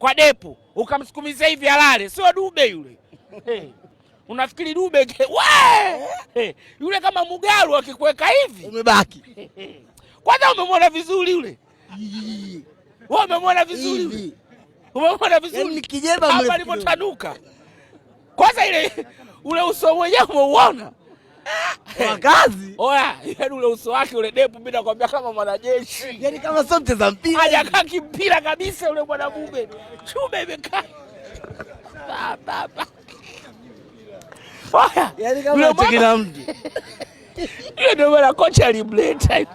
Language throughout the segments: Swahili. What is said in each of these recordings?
kwa Depu ukamsukumizia hivi alale, sio Dube yule. Unafikiri Dube yule kama Mugalu akikuweka hivi umebaki. Kwanza umemwona vizuri yule. Wewe umemwona vizuri yule. Umemwona vizuri. Yaani kijeba hapa alipotanuka. Kwanza ule uso mwenyewe umeuona. Kwa kazi. Oya, yaani ule uso wake ule Depu mimi nakwambia kama mwanajeshi. Yaani kama sio mcheza mpira. Hajakaa kimpira kabisa yule mwanamume. Chuma imekaa. Oya, yaani kama kila mtu. Yule ndio bwana kocha alimleta. Yetu.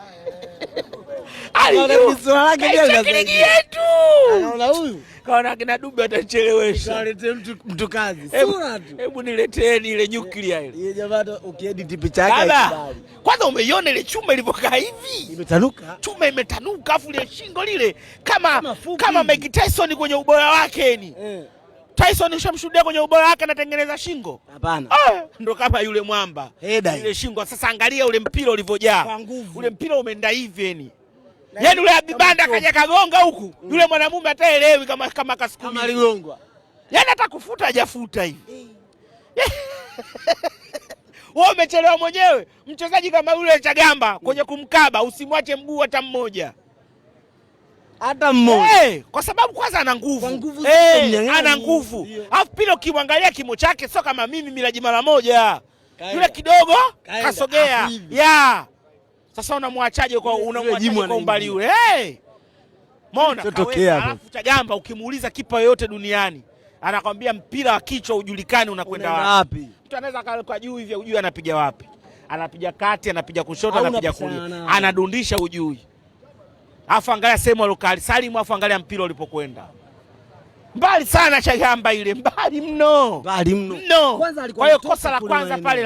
Anaona huyu. Kaona kina Dube atachelewesha. Kalete mtu kazi. Sura tu. Hebu nileteeni ile nyuklia ile. Ile jamaa ukiedit picha yake haibali. Kwanza umeiona ile chuma ilivyokaa hivi? Imetanuka. Chuma imetanuka afu ile shingo lile kama Mike Tyson kwenye ubora wake ni. Tyson ushamshuhudia kwenye ubora wake anatengeneza shingo? Hapana. Ndo kama yule mwamba. Ile shingo sasa angalia ule mpira ulivyojaa. Ule mpira umeenda hivi yani. Yaani ule Abibanda kaja kagonga huku. Yule mwanamume hataelewi kama kasukumi. Kama aligongwa. Yaani hata kufuta hajafuta hivi. Wewe umechelewa mwenyewe. Mchezaji kama yule Chagamba kwenye kumkaba usimwache mguu hata mmoja. Hata mmoja. Kwa sababu kwanza ana nguvu. Ana nguvu. Alafu pile ukimwangalia kimo chake sio kama mimi Miraji mara moja. Yule kidogo kasogea. Sasa unamwachaje kwa umbali yule? Mbona alafu Chagamba ukimuuliza kipa yoyote duniani anakwambia mpira wa kichwa ujulikani unakwenda wapi. Mtu anaweza kwa juu hivi ujui anapiga wapi. Anapiga kati, anapiga kushoto, anapiga kulia. Anadundisha ujui. Afu angalia sehemu alokali Salimu, afu angalia mpira ulipokwenda. Mbali sana Chagamba ile, mbali mno. Mbali mno. Kwa hiyo kosa la kwanza pale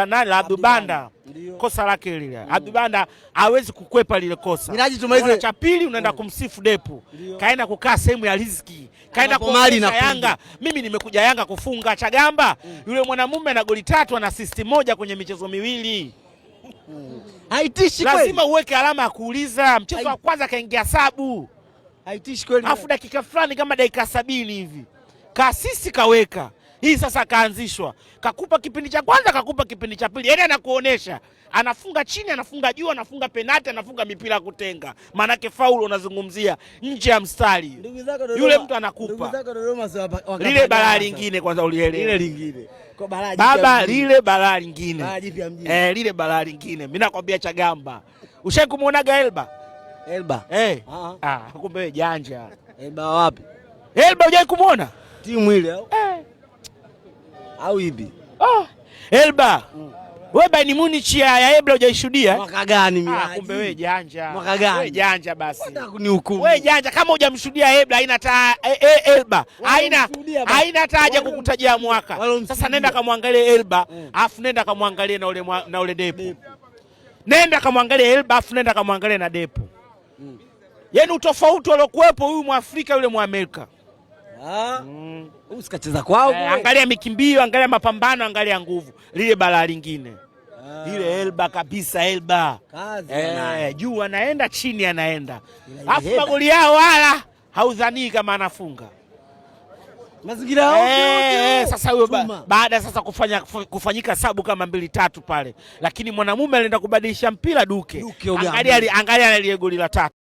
la Abdubanda. Kosa lake lile. Abdubanda hawezi kukwepa lile kosa. Miraji tumalize. Cha pili unaenda kumsifu Depu. Kaenda kukaa sehemu ya riziki. Kaenda kuonyesha Yanga. Mimi nimekuja Yanga kufunga. Chagamba yule mwanamume na goli 3 na assist 1 kwenye michezo miwili. Haitishi kweli. Lazima uweke alama ya kuuliza. Mchezo wa kwanza kaingia sabu. Haitishi kweli. Afu dakika fulani kama dakika 70 hivi. Kaasisi kaweka. Hii sasa kaanzishwa. Kakupa kipindi cha kwanza, kakupa kipindi cha pili. Yaani anakuonesha. Anafunga chini, anafunga juu, anafunga penalti, anafunga mipira kutenga. Manake faulu unazungumzia nje ya mstari. Yule mtu anakupa. Lile balaa lingine kwanza ulielewa. Lile lingine. Kwa balaa baba lile balaa lingine. Lile balaa lingine. Mimi nakwambia Chagamba. Ushakumuonaga Elba? Elba. Kumbe wewe janja. Elba wapi? Elba hujai kumuona? Timu ile au hivi? Elba. Wewe Bayern Munich ya Elba hujaishuhudia? Mwaka gani mimi? Kumbe wewe janja. Mwaka gani? Wewe janja basi. Nataka kunihukumu. Wewe janja kama hujamshuhudia Elba haina ta Elba. Haina hata haja kukutajia mwaka. Sasa nenda kamwangalie Elba, afu nenda kamwangalie na ule Depu. Nenda kamwangalie Elba, afu nenda kamwangalie na Depu. Yaani utofauti uliokuwepo huyu Mwafrika yule Mwamerika. Usikacheza kwao. Angalia mikimbio, angalia mapambano, angalia nguvu. Lile balaa lingine. Lile Elba kabisa Elba. Juu anaenda chini anaenda. Afu magoli yao wala haudhani kama anafunga. Mazingira yao. Sasa huyo baada sasa kufanyika sabu kama 2-3 pale. Lakini mwanamume alienda kubadilisha mpira Duke. Angalia ile goli la 3.